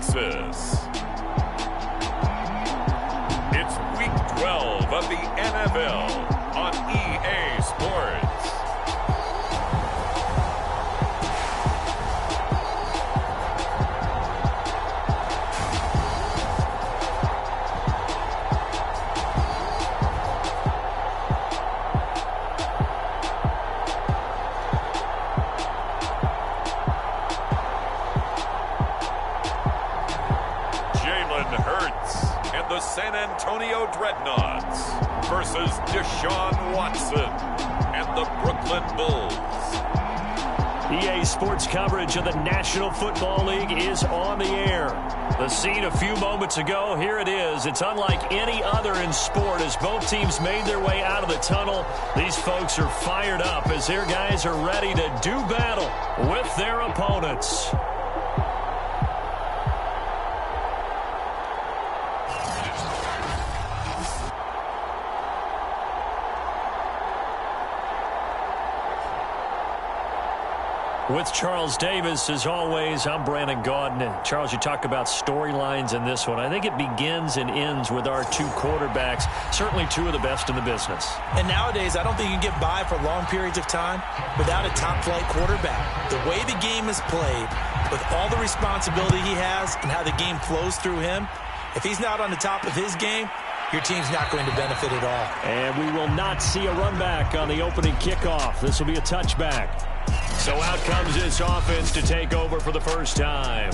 Texas. It's Week 12 of the NFL on EA Sports. San Antonio Dreadnoughts versus Deshaun Watson and the Brooklyn Bulls. EA Sports coverage of the National Football League is on the air. The scene a few moments ago, here it is. It's unlike any other in sport as both teams made their way out of the tunnel. These folks are fired up as their guys are ready to do battle with their opponents. With Charles Davis, as always, I'm Brandon Gaudin. And Charles, you talk about storylines in this one. I think it begins and ends with our two quarterbacks, certainly two of the best in the business. And nowadays, I don't think you can get by for long periods of time without a top-flight quarterback. The way the game is played, with all the responsibility he has and how the game flows through him, if he's not on the top of his game, your team's not going to benefit at all. And we will not see a run back on the opening kickoff. This will be a touchback. So out comes this offense to take over for the first time.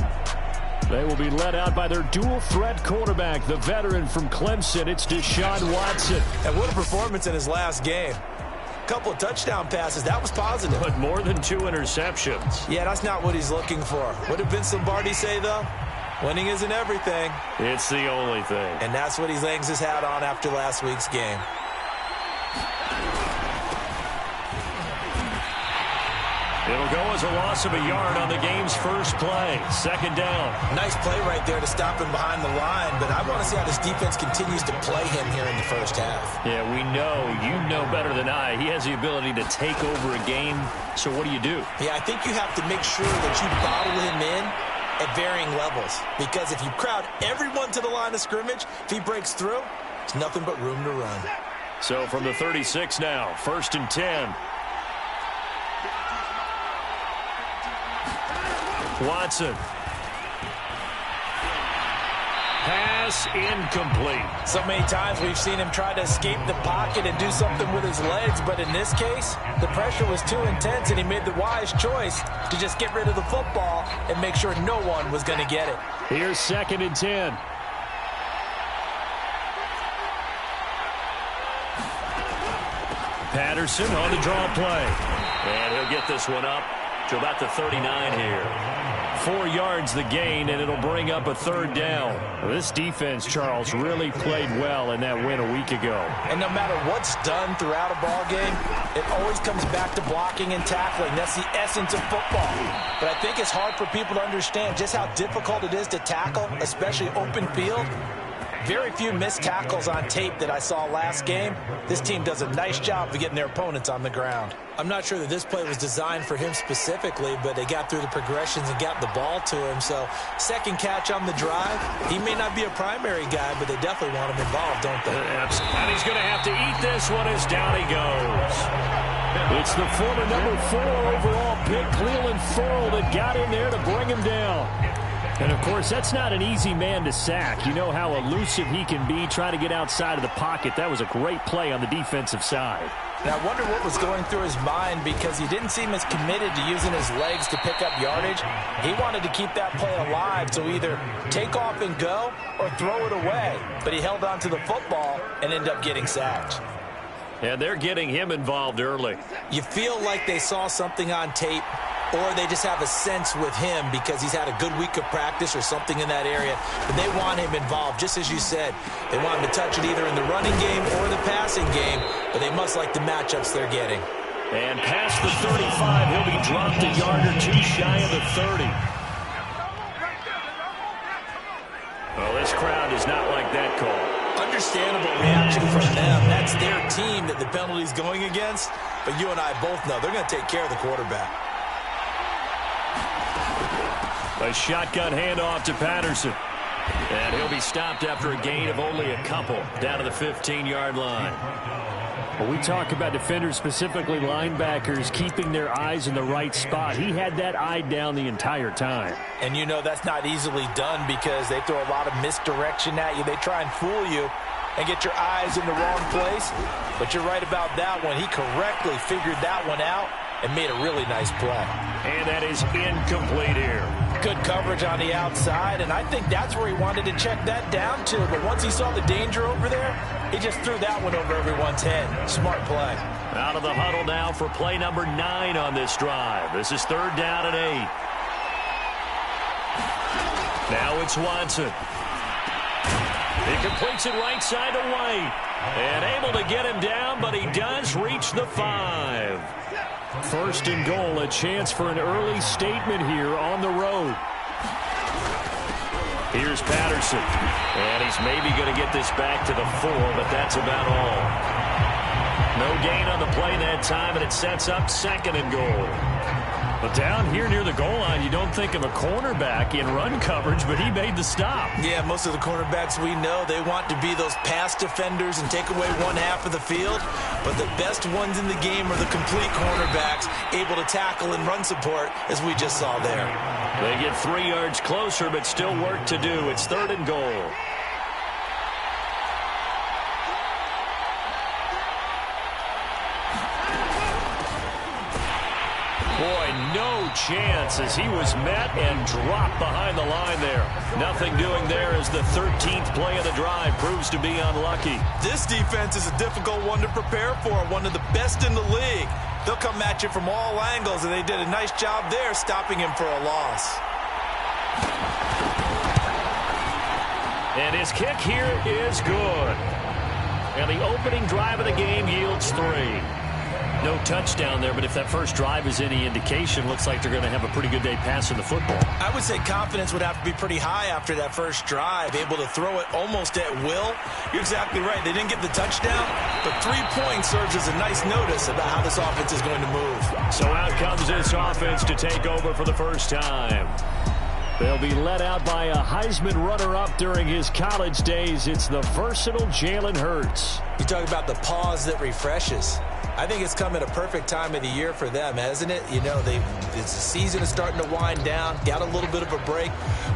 They will be led out by their dual-threat quarterback, the veteran from Clemson. It's Deshaun Watson. And what a performance in his last game. A couple of touchdown passes. That was positive. But more than 2 interceptions. Yeah, that's not what he's looking for. What did Vince Lombardi say, though? Winning isn't everything. It's the only thing. And that's what he hangs his hat on after last week's game. It'll go as a loss of a yard on the game's first play. Second down. Nice play right there to stop him behind the line, but I want to see how this defense continues to play him here in the first half. Yeah, we know. You know better than I. He has the ability to take over a game, so what do you do? Yeah, I think you have to make sure that you bottle him in at varying levels, because if you crowd everyone to the line of scrimmage, if he breaks through, it's nothing but room to run. So from the 36 now, 1st and 10. Watson. Pass incomplete. So many times we've seen him try to escape the pocket and do something with his legs, but in this case, the pressure was too intense and he made the wise choice to just get rid of the football and make sure no one was going to get it. Here's 2nd and 10. Patterson on the draw play. And he'll get this one up to about the 39 here. 4 yards the gain, and it'll bring up a 3rd down. This defense, Charles, really played well in that win a week ago. And no matter what's done throughout a ball game, it always comes back to blocking and tackling. That's the essence of football. But I think it's hard for people to understand just how difficult it is to tackle, especially open field. Very few missed tackles on tape that I saw last game. This team does a nice job of getting their opponents on the ground. I'm not sure that this play was designed for him specifically, but they got through the progressions and got the ball to him. So, second catch on the drive. He may not be a primary guy, but they definitely want him involved, don't they? And he's going to have to eat this one as down he goes. It's the former number 4 overall pick, Cleveland Ferrell, that got in there to bring him down. And, of course, that's not an easy man to sack. You know how elusive he can be trying to get outside of the pocket. That was a great play on the defensive side. And I wonder what was going through his mind, because he didn't seem as committed to using his legs to pick up yardage. He wanted to keep that play alive, so either take off and go or throw it away. But he held on to the football and ended up getting sacked. And they're getting him involved early. You feel like they saw something on tape, or they just have a sense with him because he's had a good week of practice or something in that area. But they want him involved, just as you said. They want him to touch it either in the running game or the passing game, but they must like the matchups they're getting. And past the 35, he'll be dropped a yard or two shy of the 30. Well, this crowd does not like that call. Understandable reaction from them. That's their team that the penalty's going against. But you and I both know they're going to take care of the quarterback. A shotgun handoff to Patterson. And he'll be stopped after a gain of only a couple down to the 15-yard line. Well, we talk about defenders, specifically linebackers, keeping their eyes in the right spot. He had that eye down the entire time. And you know that's not easily done because they throw a lot of misdirection at you. They try and fool you and get your eyes in the wrong place. But you're right about that one. He correctly figured that one out and made a really nice play. And that is incomplete here. Good coverage on the outside, and I think that's where he wanted to check that down to. But once he saw the danger over there, he just threw that one over everyone's head. Smart play. Out of the huddle now for play number 9 on this drive. This is 3rd down and 8. Now it's Watson. He completes it right side to White. And able to get him down, but he does reach the 5. 1st and goal, a chance for an early statement here on the road. Here's Patterson. And he's maybe going to get this back to the 4, but that's about all. No gain on the play that time, and it sets up 2nd and goal. But down here near the goal line, you don't think of a cornerback in run coverage, but he made the stop. Yeah, most of the cornerbacks we know, they want to be those pass defenders and take away one half of the field. But the best ones in the game are the complete cornerbacks, able to tackle and run support, as we just saw there. They get 3 yards closer, but still work to do. It's 3rd and goal. Boy, no chance as he was met and dropped behind the line there. Nothing doing there as the 13th play of the drive proves to be unlucky. This defense is a difficult one to prepare for, one of the best in the league. They'll come at you from all angles, and they did a nice job there stopping him for a loss. And his kick here is good. And the opening drive of the game yields 3. No touchdown there, but if that first drive is any indication, looks like they're going to have a pretty good day passing the football. I would say confidence would have to be pretty high after that first drive, able to throw it almost at will. You're exactly right. They didn't get the touchdown, but 3 points serves as a nice notice about how this offense is going to move. So out comes this offense to take over for the first time. They'll be led out by a Heisman runner-up during his college days. It's the versatile Jalen Hurts. You talk about the pause that refreshes. I think it's come at a perfect time of the year for them, hasn't it? You know, the season is starting to wind down, got a little bit of a break.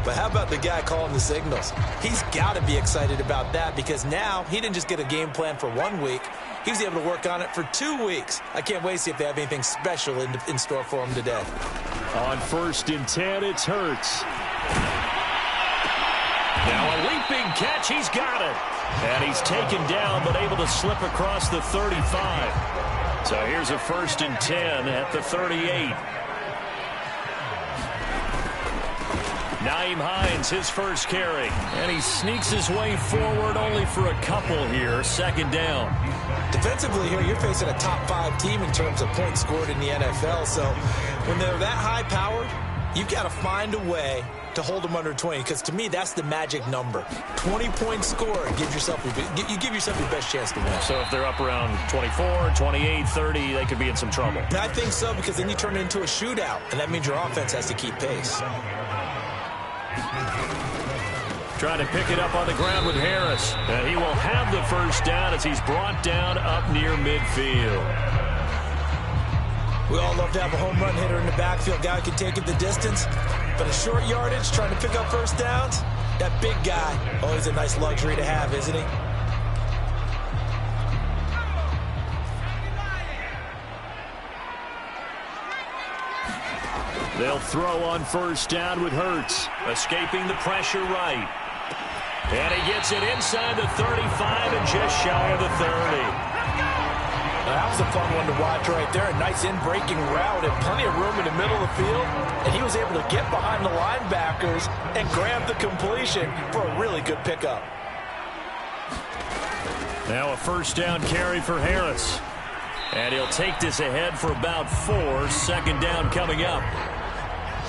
But how about the guy calling the signals? He's got to be excited about that because now he didn't just get a game plan for 1 week. He was able to work on it for 2 weeks. I can't wait to see if they have anything special in store for him today. On 1st and 10, it's Hurts. Now a leaping catch. He's got it. And he's taken down, but able to slip across the 35. So here's a 1st and 10 at the 38. Nyheim Hines, his first carry. And he sneaks his way forward only for a couple here. 2nd down. Defensively here, you're facing a top 5 team in terms of points scored in the NFL. So when they're that high-powered, you've got to find a way to hold them under 20, because to me, that's the magic number. 20 points scored, you give yourself your best chance to win. So if they're up around 24, 28, 30, they could be in some trouble. And I think so, because then you turn it into a shootout, and that means your offense has to keep pace. Trying to pick it up on the ground with Harris. And he will have the first down as he's brought down up near midfield. We all love to have a home run hitter in the backfield. Guy who can take it the distance. But a short yardage, trying to pick up first downs, that big guy, always a nice luxury to have, isn't he? They'll throw on first down with Hurts. Escaping the pressure right. And he gets it inside the 35 and just shy of the 30. That was a fun one to watch right there. A nice in-breaking route and plenty of room in the middle of the field. And he was able to get behind the linebackers and grab the completion for a really good pickup. Now a first down carry for Harris. And he'll take this ahead for about 4. 2nd down coming up.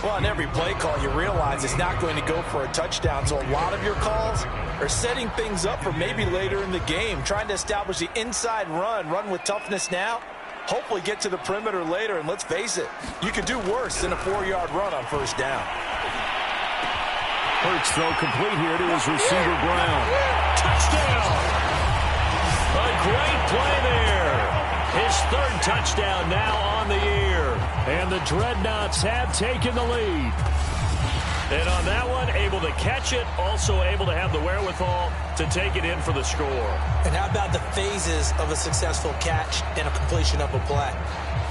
Well, on every play call, you realize it's not going to go for a touchdown. So a lot of your calls are setting things up for maybe later in the game, trying to establish the inside run with toughness now, hopefully get to the perimeter later. And let's face it, you could do worse than a 4-yard run on first down. Hurts throw complete here to his receiver, Brown. Touchdown! A great play there. His third touchdown now on the year. And the Dreadnoughts have taken the lead. And on that one, able to catch it, also able to have the wherewithal to take it in for the score. And how about the phases of a successful catch and a completion of a play?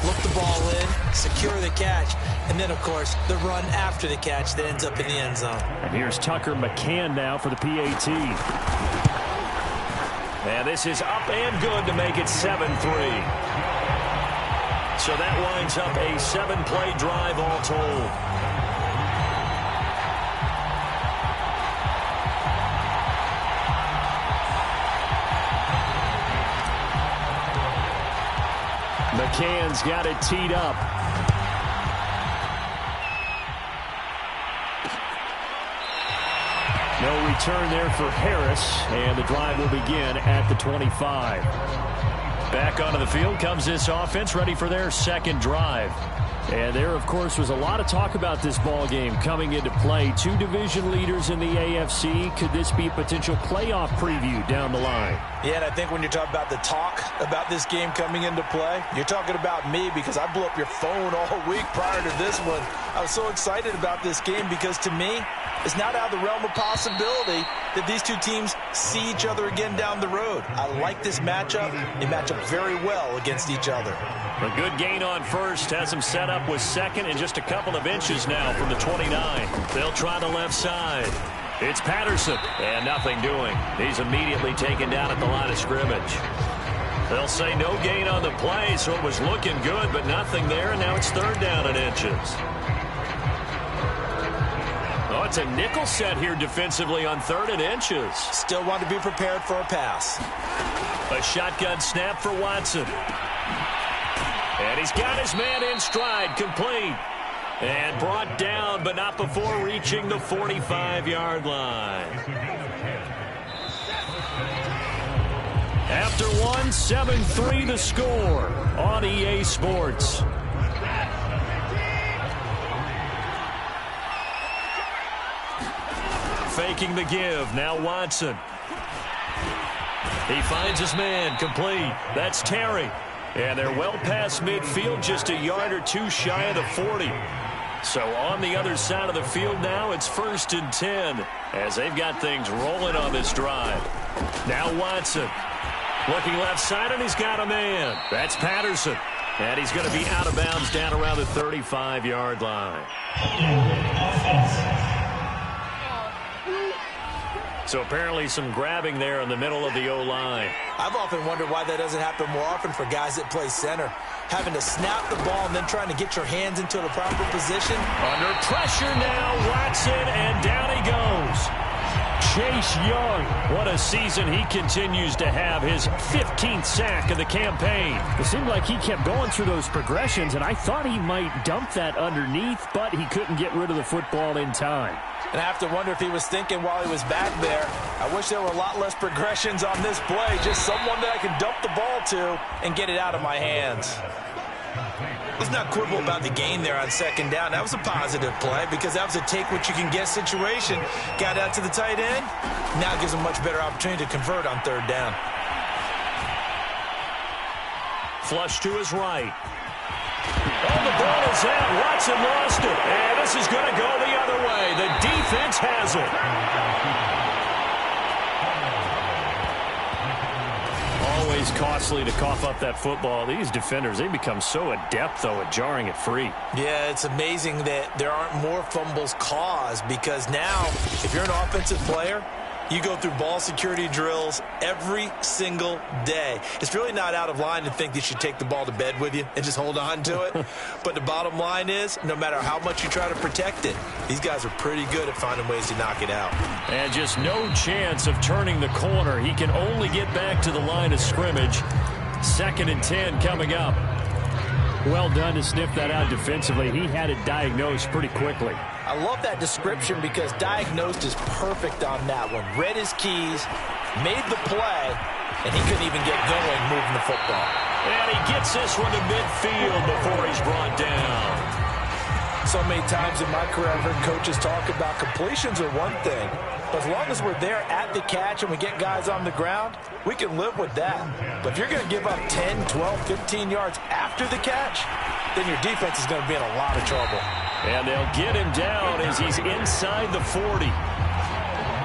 Look the ball in, secure the catch, and then, of course, the run after the catch that ends up in the end zone. And here's Tucker McCann now for the PAT. And this is up and good to make it 7-3. So that winds up a 7-play drive all told. McCann's got it teed up. No return there for Harris, and the drive will begin at the 25. Back onto the field comes this offense, ready for their second drive. And there, of course, was a lot of talk about this ball game coming into play. Two division leaders in the AFC. Could this be a potential playoff preview down the line? Yeah, and I think when you're talking about the talk about this game coming into play, you're talking about me, because I blew up your phone all week prior to this one. I was so excited about this game because, to me, it's not out of the realm of possibility that these two teams see each other again down the road. I like this matchup. They match up very well against each other. A good gain on first has him set up with second and just a couple of inches now from the 29. They'll try the left side. It's Patterson, and nothing doing. He's immediately taken down at the line of scrimmage. They'll say no gain on the play, so it was looking good, but nothing there, and now it's third down and inches. Oh, it's a nickel set here defensively on third and inches. Still want to be prepared for a pass. A shotgun snap for Watson. And he's got his man in stride, complete. And brought down, but not before reaching the 45-yard line. After one, 7-3 the score on EA Sports. Faking the give, now Watson. He finds his man, complete. That's Terry. And they're well past midfield, just a yard or two shy of the 40. So on the other side of the field now, it's 1st and 10 as they've got things rolling on this drive. Now Watson looking left side, and he's got a man. That's Patterson. And he's going to be out of bounds down around the 35-yard line. So apparently some grabbing there in the middle of the O-line. I've often wondered why that doesn't happen more often for guys that play center. Having to snap the ball and then trying to get your hands into the proper position. Under pressure now, Watson, and down he goes. Chase Young, what a season he continues to have, his 15th sack of the campaign. It seemed like he kept going through those progressions, and I thought he might dump that underneath, but he couldn't get rid of the football in time. And I have to wonder if he was thinking while he was back there, I wish there were a lot less progressions on this play, just someone that I can dump the ball to and get it out of my hands. Let's not quibble about the gain there on second down. That was a positive play because that was a take-what-you-can-get situation. Got out to the tight end. Now it gives him a much better opportunity to convert on third down. Flush to his right. Oh, the ball is out. Watson lost it. And this is going to go the other way. The defense has it. Always costly to cough up that football. These defenders, they become so adept, though, at jarring it free. Yeah, it's amazing that there aren't more fumbles caused because now, if you're an offensive player, you go through ball security drills every single day. It's really not out of line to think that you should take the ball to bed with you and just hold on to it. But the bottom line is, no matter how much you try to protect it, these guys are pretty good at finding ways to knock it out. And just no chance of turning the corner. He can only get back to the line of scrimmage. 2nd and 10 coming up. Well done to sniff that out defensively. He had it diagnosed pretty quickly. I love that description because diagnosed is perfect on that one. Read his keys, made the play, and he couldn't even get going moving the football. And he gets this one to midfield before he's brought down. So many times in my career I've heard coaches talk about completions are one thing, but as long as we're there at the catch and we get guys on the ground, we can live with that. But if you're going to give up 10, 12, 15 yards after the catch, then your defense is going to be in a lot of trouble. And they'll get him down as he's inside the 40.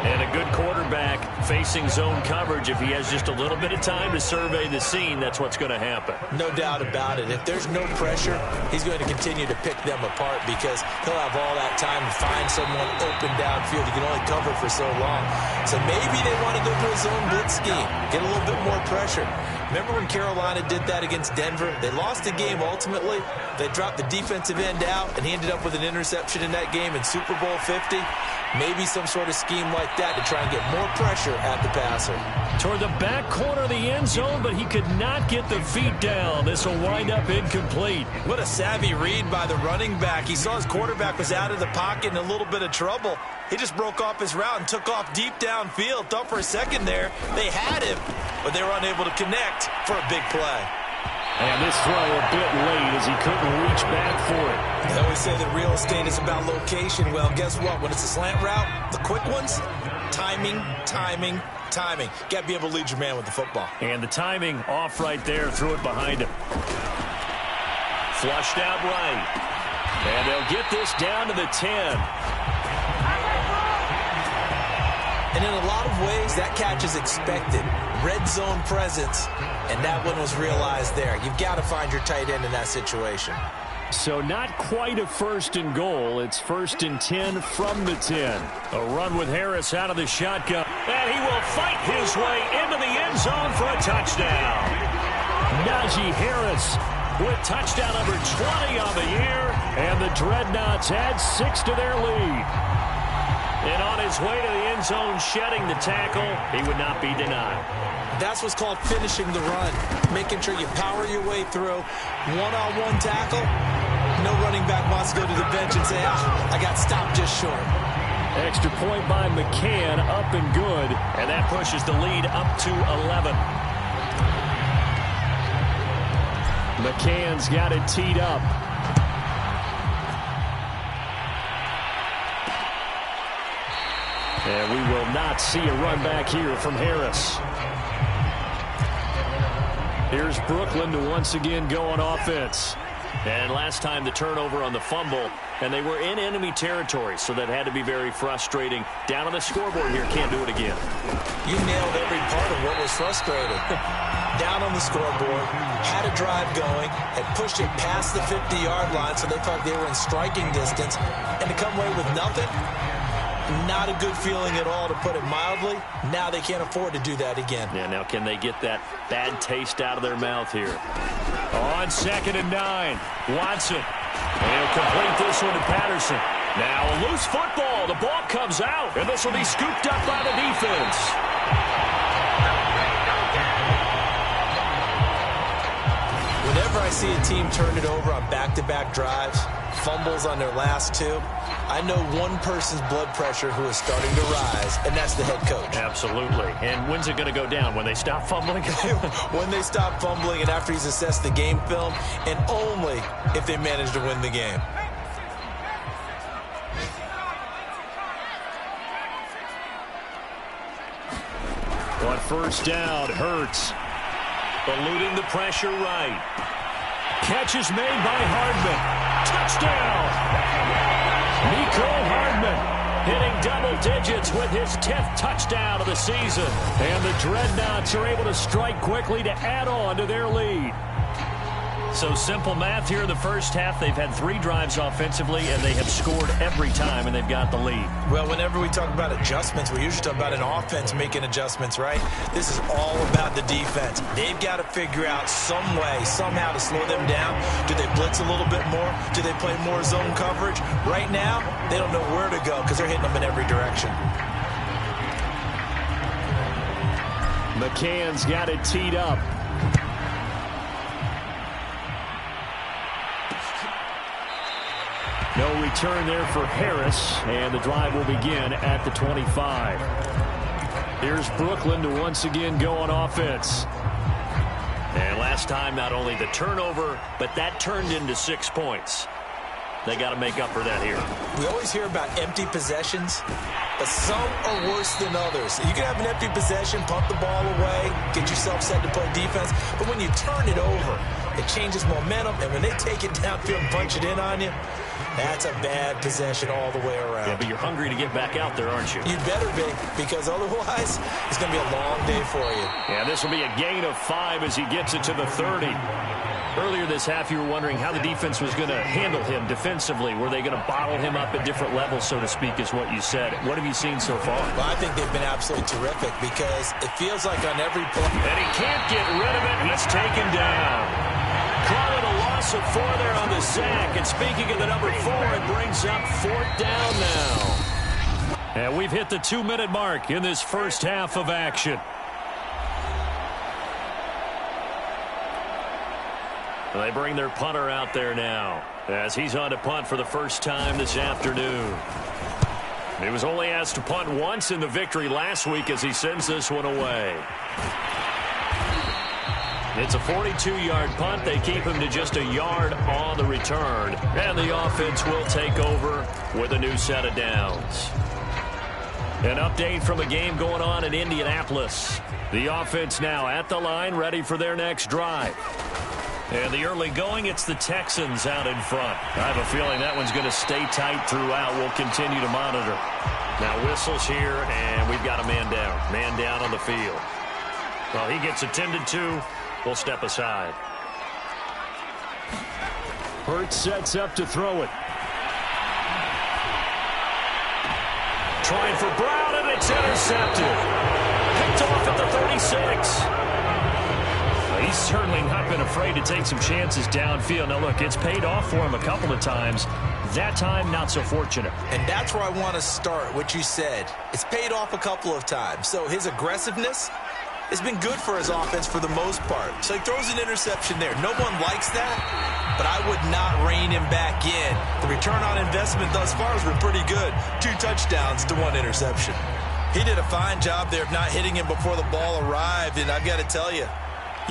And a good quarterback facing zone coverage. If he has just a little bit of time to survey the scene, that's what's going to happen. No doubt about it. If there's no pressure, he's going to continue to pick them apart because he'll have all that time to find someone open downfield. He can only cover for so long. So maybe they want to go to a zone blitz scheme, get a little bit more pressure. Remember when Carolina did that against Denver? They lost the game ultimately. They dropped the defensive end out, and he ended up with an interception in that game in Super Bowl 50. Maybe some sort of scheme like that to try and get more pressure at the passer. Toward the back corner of the end zone, but he could not get the feet down. This will wind up incomplete. What a savvy read by the running back. He saw his quarterback was out of the pocket in a little bit of trouble. He just broke off his route and took off deep downfield. Thought for a second there they had him, but they were unable to connect for a big play. And this throw a bit late as he couldn't reach back for it. They always say that real estate is about location. Well, guess what? When it's a slant route, the quick ones, timing, timing, timing. Got to be able to lead your man with the football. And the timing off right there. Threw it behind him. Flushed out right. And they'll get this down to the 10. And in a lot of ways, that catch is expected. Red zone presence, and that one was realized there. You've got to find your tight end in that situation. So not quite a first and goal. It's first and 10 from the 10. A run with Harris out of the shotgun. And he will fight his way into the end zone for a touchdown. Najee Harris with touchdown number 20 on the year. And the Dreadnoughts add 6 to their lead. And on his way to the end zone, shedding the tackle, he would not be denied. That's what's called finishing the run, making sure you power your way through. One-on-one tackle, no running back wants to go to the bench and say, I got stopped just short. Extra point by McCann, up and good, and that pushes the lead up to 11. McCann's got it teed up. And we will not see a run back here from Harris. Here's Brooklyn to once again go on offense. And last time the turnover on the fumble, and they were in enemy territory, so that had to be very frustrating. Down on the scoreboard here, can't do it again. You nailed every part of what was frustrating. Down on the scoreboard, had a drive going, had pushed it past the 50-yard line, so they thought they were in striking distance, and to come away with nothing, not a good feeling at all, to put it mildly. Now they can't afford to do that again. Yeah, now can they get that bad taste out of their mouth here? On 2nd and 9, Watson. And he'll complete this one to Patterson. Now a loose football. The ball comes out, and this will be scooped up by the defense. Whenever I see a team turn it over on back-to-back drives, fumbles on their last two, I know one person's blood pressure who is starting to rise, and that's the head coach. Absolutely. And when's it going to go down? When they stop fumbling? When they stop fumbling and after he's assessed the game film, and only if they manage to win the game. On first down, Hurts eluding the pressure right. Catch is made by Hardman. Touchdown! Nico Hardman hitting double digits with his 10th touchdown of the season. And the Dreadnoughts are able to strike quickly to add on to their lead. So simple math here in the first half. They've had 3 drives offensively, and they have scored every time, and they've got the lead. Well, whenever we talk about adjustments, we usually talk about an offense making adjustments, right? This is all about the defense. They've got to figure out some way, somehow to slow them down. Do they blitz a little bit more? Do they play more zone coverage? Right now, they don't know where to go because they're hitting them in every direction. McCann's got it teed up. No return there for Harris, and the drive will begin at the 25. Here's Brooklyn to once again go on offense. And last time, not only the turnover, but that turned into 6 points. They got to make up for that here. We always hear about empty possessions, but some are worse than others. You can have an empty possession, pump the ball away, get yourself set to play defense, but when you turn it over, it changes momentum, and when they take it downfield and punch it in on you, that's a bad possession all the way around. Yeah, but you're hungry to get back out there, aren't you? You better be, because otherwise, it's going to be a long day for you. Yeah, this will be a gain of 5 as he gets it to the 30. Earlier this half, you were wondering how the defense was going to handle him defensively. Were they going to bottle him up at different levels, so to speak, is what you said. What have you seen so far? Well, I think they've been absolutely terrific because it feels like on every play. And he can't get rid of it. He's taken down. Calling a loss of 4 there on the sack. And speaking of the number 4, it brings up 4th down now. And we've hit the 2-minute mark in this first half of action. They bring their punter out there now as he's on to punt for the first time this afternoon. He was only asked to punt once in the victory last week as he sends this one away. It's a 42-yard punt. They keep him to just a yard on the return. And the offense will take over with a new set of downs. An update from a game going on in Indianapolis. The offense now at the line, ready for their next drive. And the early going, it's the Texans out in front. I have a feeling that one's going to stay tight throughout. We'll continue to monitor. Now whistles here, and we've got a man down. Man down on the field. Well, he gets attended to. We'll step aside. Hurts sets up to throw it. Trying for Brown, and it's intercepted. Picked off at the 36. He's certainly not been afraid to take some chances downfield. Now, look, it's paid off for him a couple of times. That time, not so fortunate. And that's where I want to start, what you said. It's paid off a couple of times. So his aggressiveness has been good for his offense for the most part. So he throws an interception there. No one likes that, but I would not rein him back in. The return on investment thus far has been pretty good. 2 touchdowns to 1 interception. He did a fine job there of not hitting him before the ball arrived, and I've got to tell you,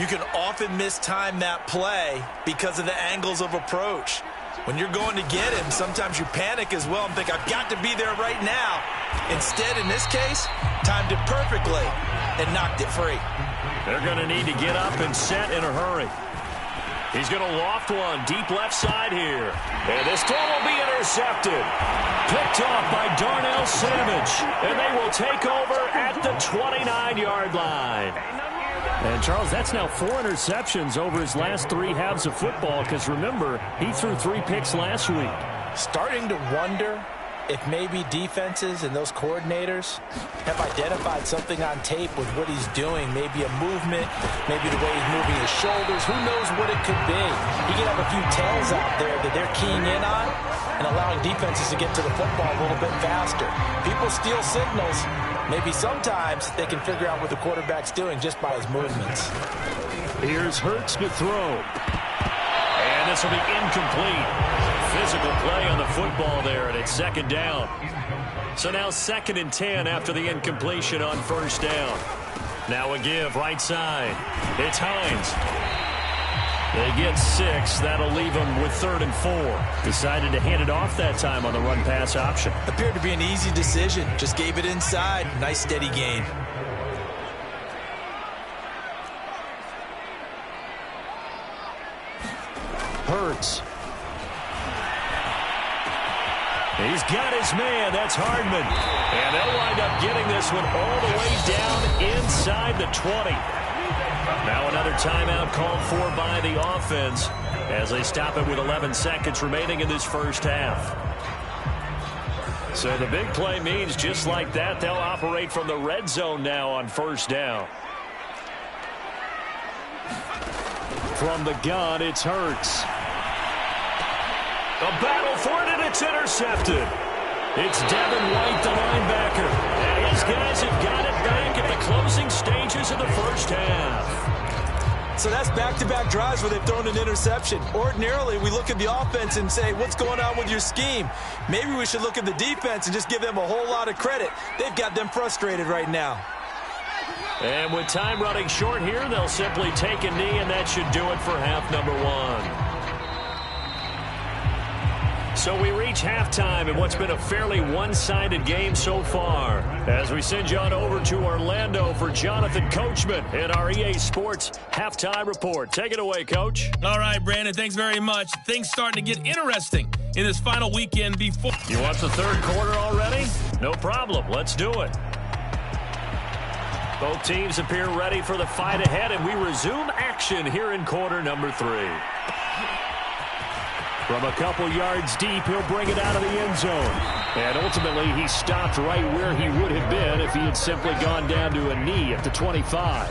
you can often mistime that play because of the angles of approach. When you're going to get him, sometimes you panic as well and think, I've got to be there right now. Instead, in this case, timed it perfectly and knocked it free. They're going to need to get up and set in a hurry. He's going to loft one deep left side here. And this throw will be intercepted. Picked off by Darnell Savage. And they will take over at the 29-yard line. And, Charles, that's now 4 interceptions over his last 3 halves of football because, remember, he threw 3 picks last week. Starting to wonder if maybe defenses and those coordinators have identified something on tape with what he's doing. Maybe a movement, maybe the way he's moving his shoulders. Who knows what it could be? He could have a few tells out there that they're keying in on and allowing defenses to get to the football a little bit faster. People steal signals. Maybe sometimes they can figure out what the quarterback's doing just by his movements. Here's Hurts to throw. And this will be incomplete. Physical play on the football there, and it's 2nd down. So now 2nd and 10 after the incompletion on 1st down. Now a give right side. It's Hines. They get 6. That'll leave them with 3rd and 4. Decided to hand it off that time on the run-pass option. Appeared to be an easy decision. Just gave it inside. Nice steady gain. Hurts. He's got his man. That's Hardman. And they'll wind up getting this one all the way down inside the 20. Now another timeout called for by the offense as they stop it with 11 seconds remaining in this first half. So the big play means just like that, they'll operate from the red zone now on 1st down. From the gun, it's Hurts. A battle for it, and it's intercepted. It's Devin White, the linebacker. And his guys have got it back at the closing stages of the first half. So that's back-to-back drives where they've thrown an interception. Ordinarily, we look at the offense and say, what's going on with your scheme? Maybe we should look at the defense and just give them a whole lot of credit. They've got them frustrated right now. And with time running short here, they'll simply take a knee, and that should do it for half number 1. So we reach halftime in what's been a fairly one-sided game so far. As we send you on over to Orlando for Jonathan Coachman in our EA Sports Halftime Report. Take it away, Coach. All right, Brandon, thanks very much. Things starting to get interesting in this final weekend before. You want the third quarter already? No problem. Let's do it. Both teams appear ready for the fight ahead, and we resume action here in quarter number 3. From a couple yards deep, he'll bring it out of the end zone. And ultimately, he stopped right where he would have been if he had simply gone down to a knee at the 25.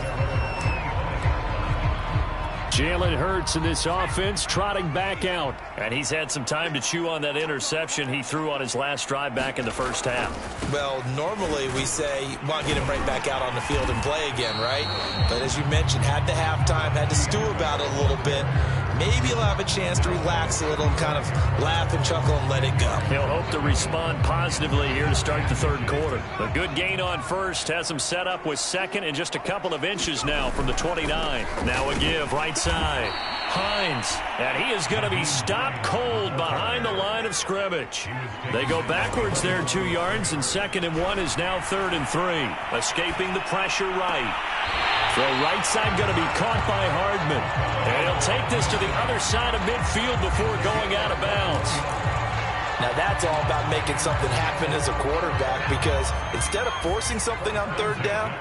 Jalen Hurts in this offense trotting back out. And he's had some time to chew on that interception he threw on his last drive back in the first half. Well, normally we say, want to get him right back out on the field and play again, right? But as you mentioned, had the halftime, had to stew about it a little bit. Maybe he'll have a chance to relax a little and kind of laugh and chuckle and let it go. He'll hope to respond positively here to start the third quarter. A good gain on first has him set up with second and just a couple of inches now from the 29. Now a give right side. Hines, and he is going to be stopped cold behind the line of scrimmage. They go backwards there 2 yards, and 2nd and 1 is now 3rd and 3. Escaping the pressure right. Throw right side going to be caught by Hardman. And he'll take this to the other side of midfield before going out of bounds. Now that's all about making something happen as a quarterback, because instead of forcing something on third down,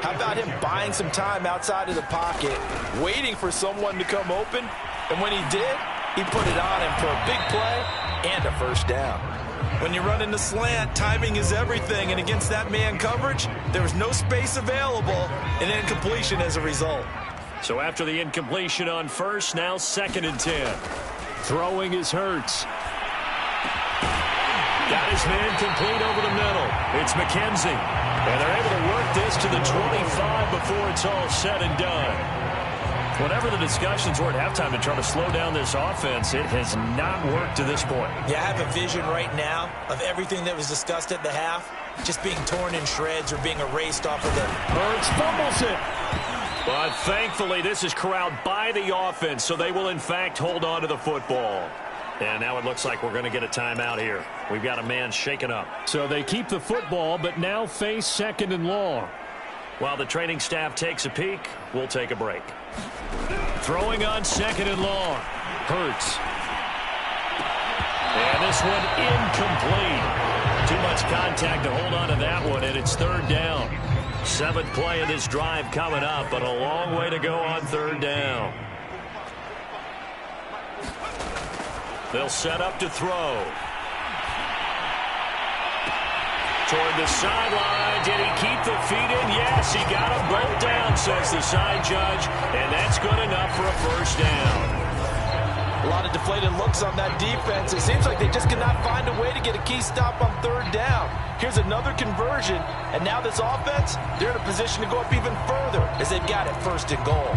how about him buying some time outside of the pocket, waiting for someone to come open, and when he did, he put it on him for a big play and a first down. When you run in the slant, timing is everything, and against that man coverage, there was no space available, and incompletion as a result. So after the incompletion on first, now 2nd and 10. Throwing is Hurts. Got his man complete over the middle. It's McKenzie. And they're able to work this to the 25 before it's all said and done. Whatever the discussions were at halftime to try to slow down this offense, it has not worked to this point. Yeah, I have a vision right now of everything that was discussed at the half just being torn in shreds or being erased off of the... Hurts fumbles it. But thankfully, this is corralled by the offense, so they will, in fact, hold on to the football. And now it looks like we're going to get a timeout here. We've got a man shaken up. So they keep the football, but now face 2nd and long. While the training staff takes a peek, we'll take a break. Throwing on 2nd and long. Hurts. And this one incomplete. Too much contact to hold on to that one, and it's 3rd down. 7th play of this drive coming up, but a long way to go on 3rd down. They'll set up to throw. Toward the sideline. Did he keep the feet in? Yes, he got them both down, says the side judge. And that's good enough for a first down. A lot of deflated looks on that defense. It seems like they just cannot find a way to get a key stop on 3rd down. Here's another conversion. And now this offense, they're in a position to go up even further as they've got it 1st and goal.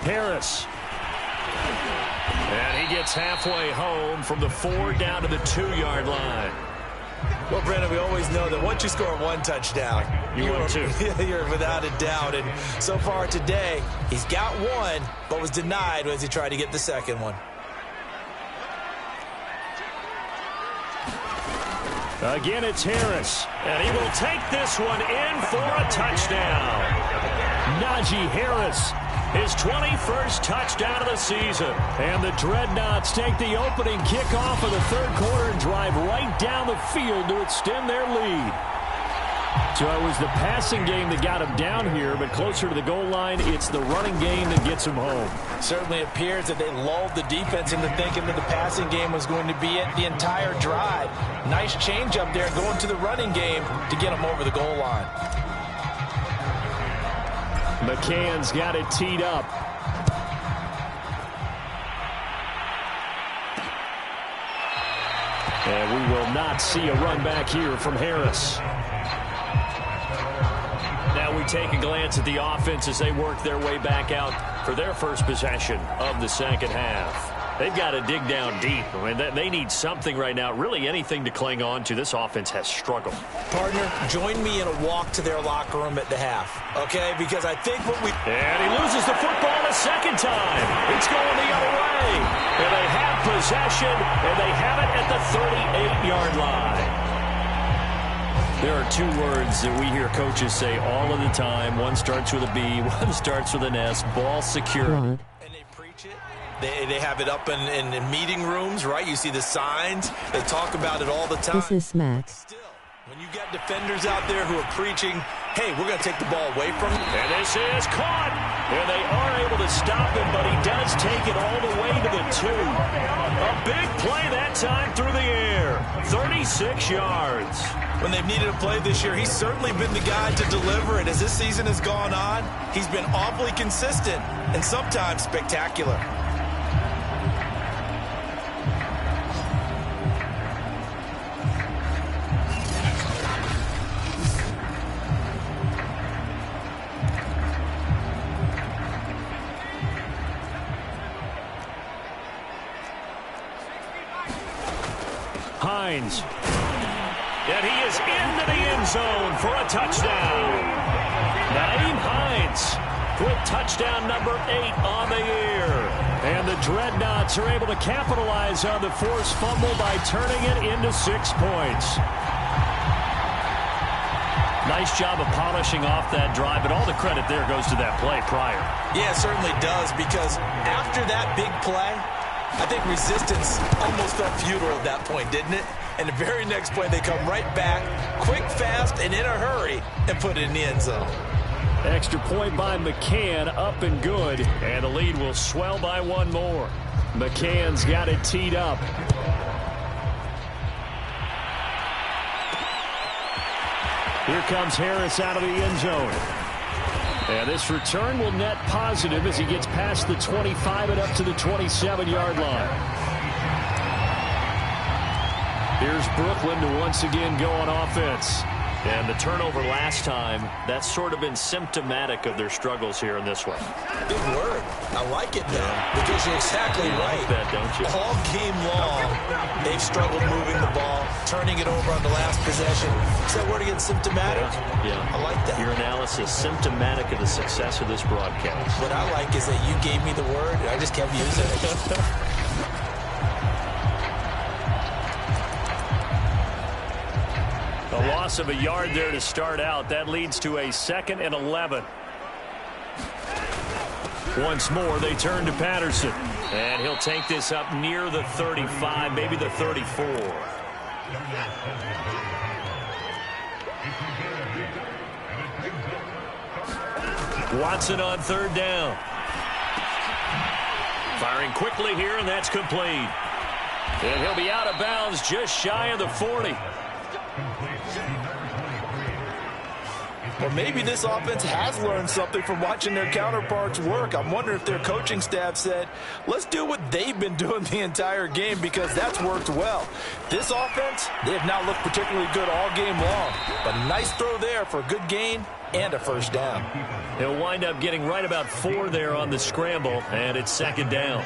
Harris. And he gets halfway home from the 4 down to the 2-yard line. Well, Brandon, we always know that once you score one touchdown, you're without a doubt. And so far today, he's got one, but was denied as he tried to get the second one. Again, it's Harris. And he will take this one in for a touchdown. Najee Harris. His 21st touchdown of the season. And the Dreadnoughts take the opening kickoff of the 3rd quarter and drive right down the field to extend their lead. So it was the passing game that got him down here, but closer to the goal line, it's the running game that gets him home. Certainly appears that they lulled the defense into thinking that the passing game was going to be it the entire drive. Nice change up there going to the running game to get him over the goal line. McCann's got it teed up. And we will not see a run back here from Harris. Now we take a glance at the offense as they work their way back out for their first possession of the 2nd half. They've got to dig down deep. I mean, they need something right now, really anything to cling on to. This offense has struggled. Partner, join me in a walk to their locker room at the half, okay? Because I think what we... And he loses the football a second time. It's going the other way. And they have possession, and they have it at the 38-yard line. There are two words that we hear coaches say all of the time. One starts with a B, one starts with an S. Ball security. And they preach it. They have it up in meeting rooms, right? You see the signs. They talk about it all the time. This is Matt. Still, when you got defenders out there who are preaching, hey, we're going to take the ball away from you. And this is caught. And they are able to stop him, but he does take it all the way to the 2. A big play that time through the air. 36 yards. When they've needed a play this year, he's certainly been the guy to deliver it. As this season has gone on, he's been awfully consistent and sometimes spectacular. Hines. And he is into the end zone for a touchdown. Naeem Hines with touchdown number 8 on the year. And the Dreadnoughts are able to capitalize on the forced fumble by turning it into 6 points. Nice job of polishing off that drive, but all the credit there goes to that play prior. Yeah, it certainly does, because after that big play, I think resistance almost felt futile at that point, didn't it? And the very next play, they come right back, quick, fast, and in a hurry, and put it in the end zone. Extra point by McCann, up and good. And the lead will swell by 1 more. McCann's got it teed up. Here comes Harris out of the end zone. And this return will net positive as he gets past the 25 and up to the 27-yard line. Here's Brooklyn to once again go on offense. And the turnover last time, that's sort of been symptomatic of their struggles here in this one. Big word. I like it, though, because you're exactly right. You like that, don't you? All game long, they've struggled moving the ball, turning it over on the last possession. Is that word again, symptomatic? Yeah. I like that. Your analysis, symptomatic of the success of this broadcast. What I like is that you gave me the word, and I just kept using it. A loss of a yard there to start out. That leads to a 2nd and 11. Once more, they turn to Patterson. And he'll take this up near the 35, maybe the 34. Watson on 3rd down. Firing quickly here, and that's complete. And he'll be out of bounds just shy of the 40. Well, maybe this offense has learned something from watching their counterparts work. I'm wondering if their coaching staff said, let's do what they've been doing the entire game, because that's worked well. This offense, they have not looked particularly good all game long. But a nice throw there for a good gain and a 1st down. He'll wind up getting right about 4 there on the scramble, and it's 2nd down.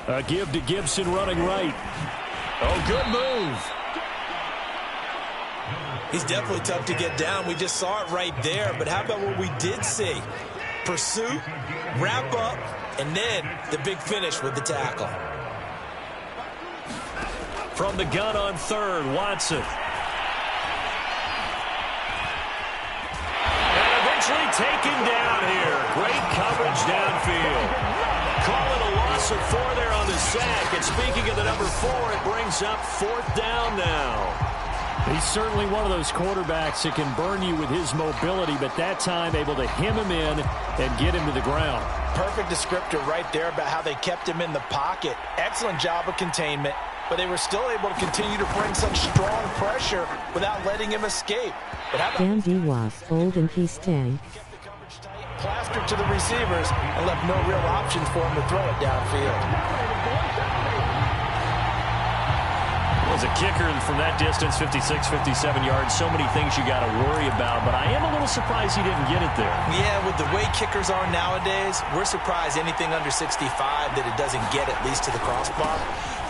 A give to Gibson running right. Oh, good move. He's definitely tough to get down. We just saw it right there. But how about what we did see? Pursuit, wrap up, and then the big finish with the tackle. From the gun on 3rd, Watson. And eventually taken down here. Great coverage downfield. Call it a loss of 4 there on the sack. And speaking of the number 4, it brings up 4th down now. He's certainly one of those quarterbacks that can burn you with his mobility, but that time able to hem him in and get him to the ground. Perfect descriptor right there about how they kept him in the pocket. Excellent job of containment, but they were still able to continue to bring such strong pressure without letting him escape. But how about Andy was old and he stank. Plastered to the receivers and left no real options for him to throw it downfield. As a kicker from that distance, 56, 57 yards, so many things you got to worry about, but I am a little surprised he didn't get it there. Yeah, with the way kickers are nowadays, we're surprised anything under 65 that it doesn't get at least to the crossbar.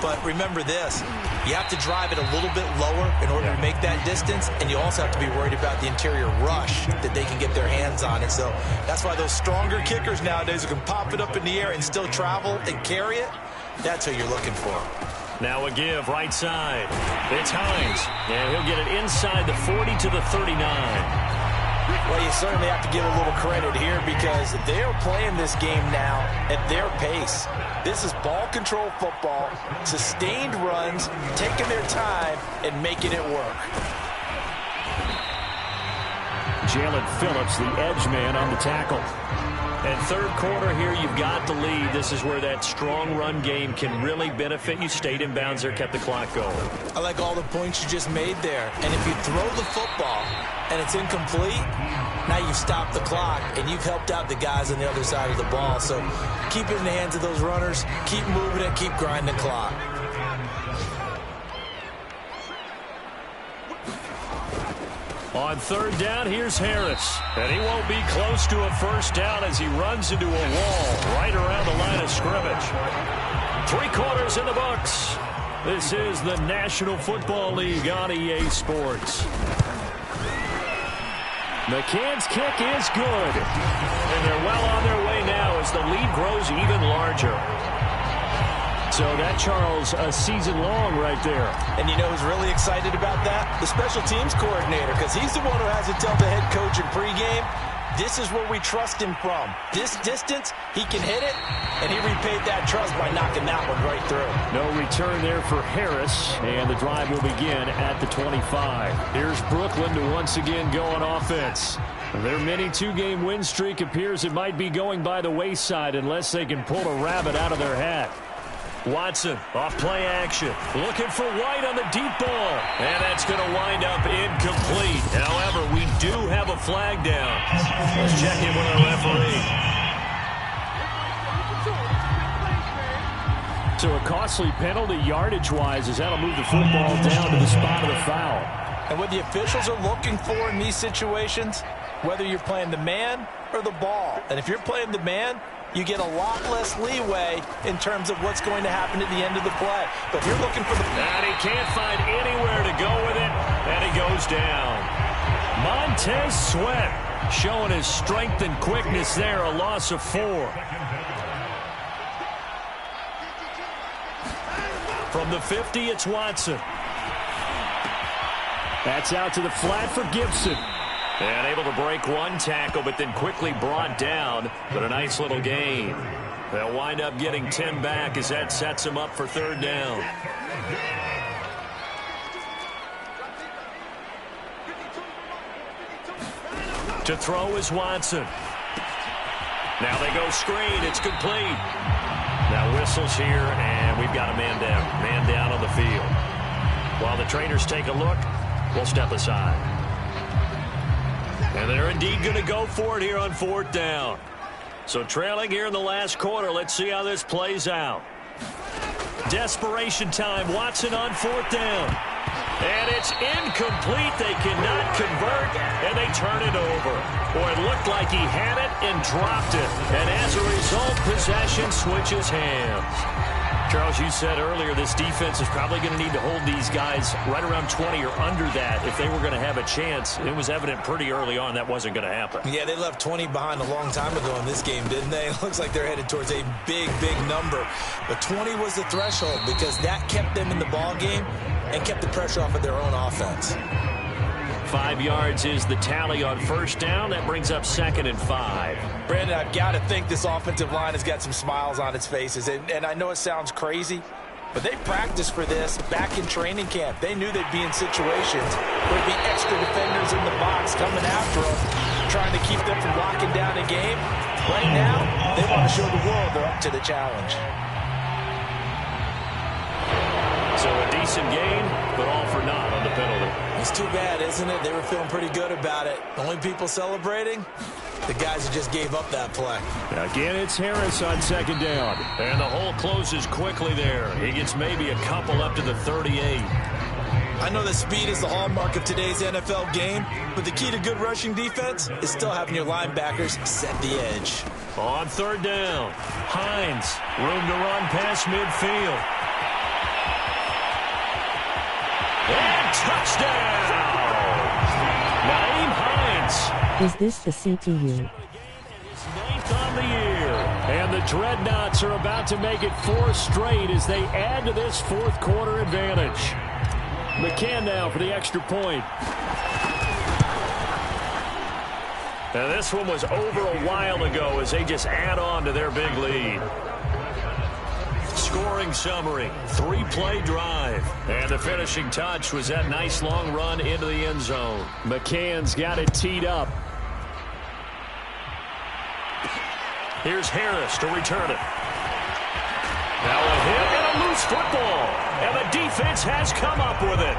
But remember this, you have to drive it a little bit lower in order to make that distance, and you also have to be worried about the interior rush that they can get their hands on it. So that's why those stronger kickers nowadays who can pop it up in the air and still travel and carry it, that's who you're looking for. Now a give, right side. It's Hines, and he'll get it inside the 40 to the 39. Well, you certainly have to give a little credit here because they're playing this game now at their pace. This is ball control football, sustained runs, taking their time, and making it work. Jalen Phillips, the edge man on the tackle. And third quarter here, you've got the lead. This is where that strong run game can really benefit you. Stayed in bounds there, kept the clock going. I like all the points you just made there. And if you throw the football and it's incomplete, now you've stopped the clock and you've helped out the guys on the other side of the ball. So keep it in the hands of those runners. Keep moving it. Keep grinding the clock. On third down, here's Harris. And he won't be close to a first down as he runs into a wall right around the line of scrimmage. 3 quarters in the books. This is the National Football League on EA Sports. McCann's kick is good. And they're well on their way now as the lead grows even larger. So that, Charles, a season long right there. And you know who's really excited about that? The special teams coordinator, because he's the one who has to tell the head coach in pregame, this is where we trust him from. This distance, he can hit it, and he repaid that trust by knocking that one right through. No return there for Harris, and the drive will begin at the 25. Here's Brooklyn to once again go on offense. Their mini 2-game win streak appears it might be going by the wayside unless they can pull a rabbit out of their hat. Watson off play action, looking for White on the deep ball, and that's going to wind up incomplete. However, we do have a flag down. Let's check in with our referee. So a costly penalty yardage-wise as that'll move the football down to the spot of the foul. And what the officials are looking for in these situations, whether you're playing the man or the ball, and if you're playing the man, you get a lot less leeway in terms of what's going to happen at the end of the play. But if you're looking for the... And he can't find anywhere to go with it, and he goes down. Montez Sweat showing his strength and quickness there, a loss of 4. From the 50, it's Watson. That's out to the flat for Gibson. And able to break one tackle, but then quickly brought down. But a nice little gain. They'll wind up getting 10 back as that sets them up for third down. To throw is Watson. Now they go screen. It's complete. Now whistles here, and we've got a man down. Man down on the field. While the trainers take a look, we'll step aside. And they're indeed going to go for it here on fourth down. So trailing here in the last quarter. Let's see how this plays out. Desperation time. Watson on fourth down. And it's incomplete. They cannot convert, and they turn it over. Boy, it looked like he had it and dropped it. And as a result, possession switches hands. Charles, you said earlier this defense is probably going to need to hold these guys right around 20 or under that if they were going to have a chance. It was evident pretty early on that wasn't going to happen. Yeah, they left 20 behind a long time ago in this game, didn't they? It looks like they're headed towards a big, big number. But 20 was the threshold because that kept them in the ball game and kept the pressure off of their own offense. 5 yards is the tally on first down. That brings up 2nd and 5. Brandon, I've got to think this offensive line has got some smiles on its faces. And I know it sounds crazy, but they practiced for this back in training camp. They knew they'd be in situations where there'd be extra defenders in the box coming after them, trying to keep them from locking down a game. Right now, they want to show the world they're up to the challenge. So a decent gain, but all for naught on the penalty. It's too bad, isn't it? They were feeling pretty good about it. The only people celebrating, the guys who just gave up that play. Again, it's Harris on second down. And the hole closes quickly there. He gets maybe a couple up to the 38. I know that speed is the hallmark of today's NFL game, but the key to good rushing defense is still having your linebackers set the edge. On third down, Hines, room to run past midfield. And touchdown! Naeem Hines. Is this the CPU? Ninth on the year. And the Dreadnoughts are about to make it 4 straight as they add to this fourth quarter advantage. McCann now for the extra point. Now this one was over a while ago as they just add on to their big lead. Scoring summary, 3-play drive. And the finishing touch was that nice long run into the end zone. McCann's got it teed up. Here's Harris to return it. Now a hit and a loose football. And the defense has come up with it.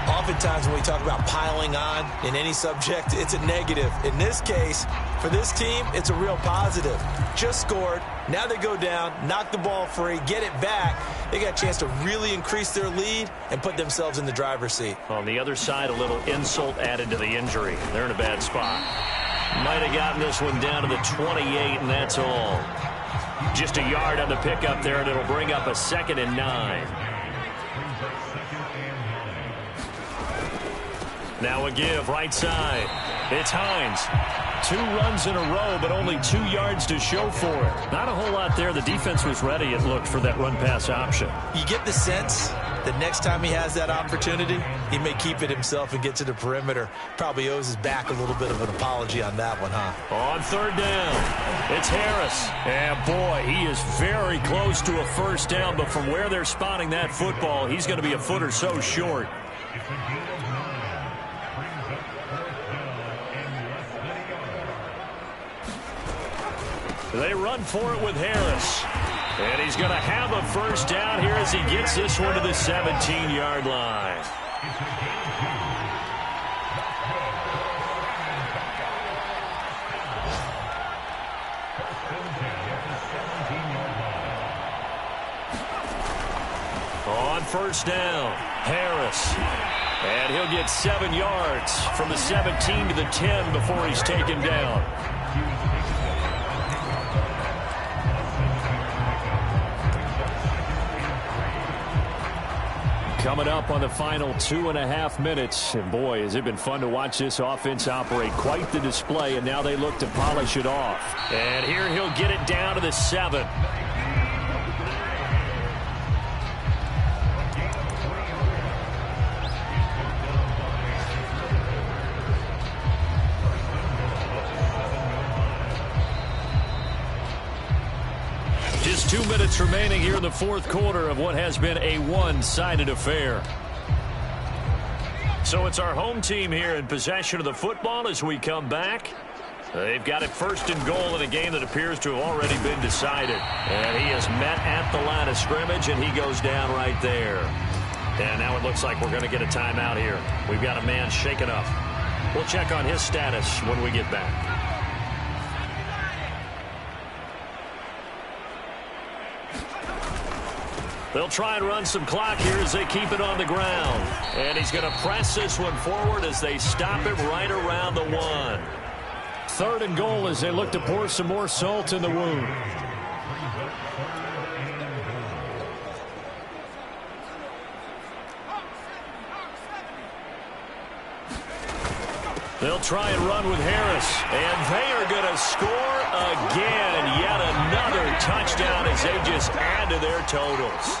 Oftentimes when we talk about piling on in any subject, it's a negative. In this case, for this team, it's a real positive. Just scored. Now they go down, knock the ball free, get it back. They got a chance to really increase their lead and put themselves in the driver's seat. On the other side, a little insult added to the injury. They're in a bad spot. Might have gotten this one down to the 28, and that's all. Just a yard on the pickup there, and it'll bring up a 2nd and 9. Now a give, right side. It's Hines. 2 runs in a row, but only 2 yards to show for it. Not a whole lot there. The defense was ready, it looked, for that run-pass option. You get the sense that next time he has that opportunity, he may keep it himself and get to the perimeter. Probably owes his back a little bit of an apology on that one, huh? On third down, it's Harris. And, boy, he is very close to a first down, but from where they're spotting that football, he's going to be a foot or so short. They run for it with Harris. And he's going to have a first down here as he gets this one to the 17-yard line. On first down, Harris. And he'll get 7 yards from the 17 to the 10 before he's taken down. Coming up on the final 2.5 minutes. And boy, has it been fun to watch this offense operate. Quite the display, and now they look to polish it off. And here he'll get it down to the 7. Just 2 minutes remaining here in the fourth quarter of what has been a one-sided affair. So it's our home team here in possession of the football as we come back. They've got it 1st and goal in a game that appears to have already been decided. And he is met at the line of scrimmage, and he goes down right there. And now it looks like we're going to get a timeout here. We've got a man shaken up. We'll check on his status when we get back. They'll try and run some clock here as they keep it on the ground. And he's going to press this one forward as they stop it right around the 1. 3rd and goal as they look to pour some more salt in the wound. They'll try and run with Harris. And they are going to score again. Yet another touchdown as they just add to their totals.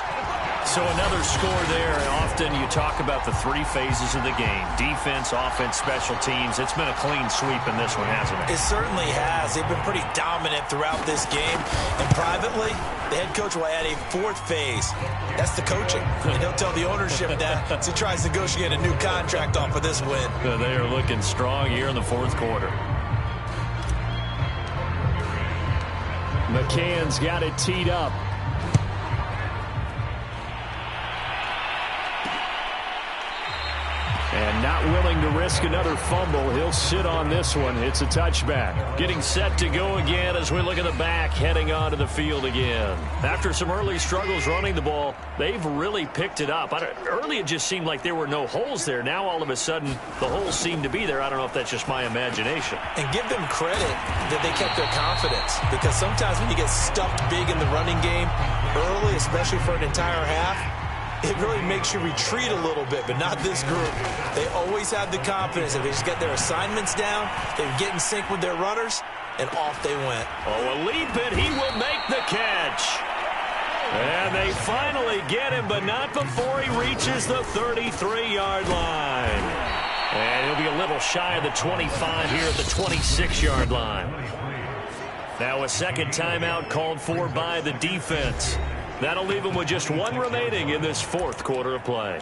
So another score there. Often you talk about the 3 phases of the game. Defense, offense, special teams. It's been a clean sweep in this one, hasn't it? It certainly has. They've been pretty dominant throughout this game. And privately, the head coach will add a 4th phase. That's the coaching. And he'll tell the ownership that as he tries to negotiate a new contract off of this win. They are looking strong here in the fourth quarter. McCann's got it teed up. And not not willing to risk another fumble. He'll sit on this one. It's a touchback. Getting set to go again as we look at the back, heading onto the field again. After some early struggles running the ball, they've really picked it up. Early it just seemed like there were no holes there. Now all of a sudden the holes seem to be there. I don't know if that's just my imagination. And give them credit that they kept their confidence, because sometimes when you get stuffed big in the running game early, especially for an entire half, it really makes you retreat a little bit, but not this group. They always have the confidence. If they just get their assignments down, they get in sync with their runners, and off they went. Oh, a leap, and he will make the catch. And they finally get him, but not before he reaches the 33-yard line. And he'll be a little shy of the 25 here at the 26-yard line. Now a second timeout called for by the defense. That'll leave him with just one remaining in this fourth quarter of play.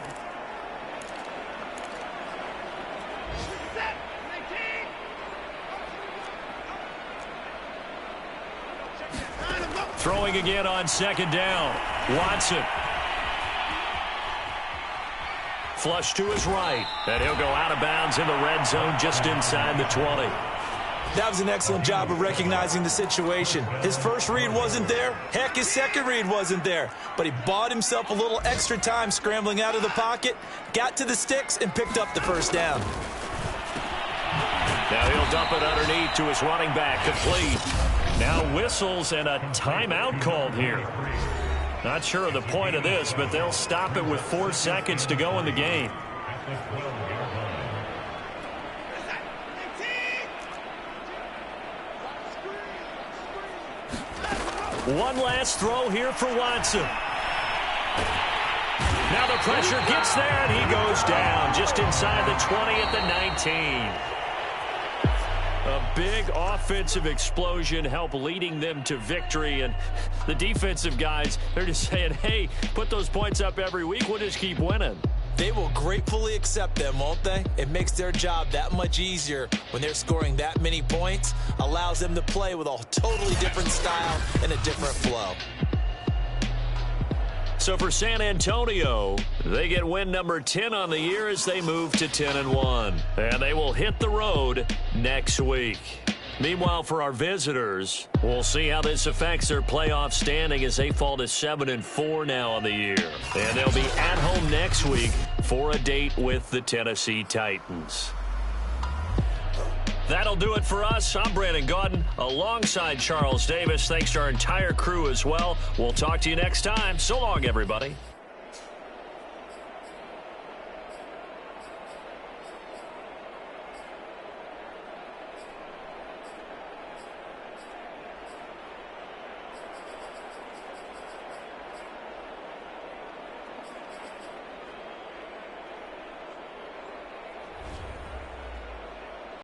Throwing again on second down. Watson. Flush to his right. And he'll go out of bounds in the red zone just inside the 20. That was an excellent job of recognizing the situation. His first read wasn't there. Heck, his second read wasn't there. But he bought himself a little extra time scrambling out of the pocket, got to the sticks, and picked up the first down. Now he'll dump it underneath to his running back, complete. Now whistles and a timeout called here. Not sure of the point of this, but they'll stop it with 4 seconds to go in the game. One last throw here for Watson. Now the pressure gets there, and he goes down just inside the 20 at the 19. A big offensive explosion helped leading them to victory, and the defensive guys, they're just saying, hey, put those points up every week, we'll just keep winning. They will gratefully accept them, won't they? It makes their job that much easier when they're scoring that many points, allows them to play with a totally different style and a different flow. So for San Antonio, they get win number 10 on the year as they move to 10-1. And they will hit the road next week. Meanwhile, for our visitors, we'll see how this affects their playoff standing as they fall to 7-4 now on the year. And they'll be at home next week for a date with the Tennessee Titans. That'll do it for us. I'm Brandon Gaudin alongside Charles Davis. Thanks to our entire crew as well. We'll talk to you next time. So long, everybody.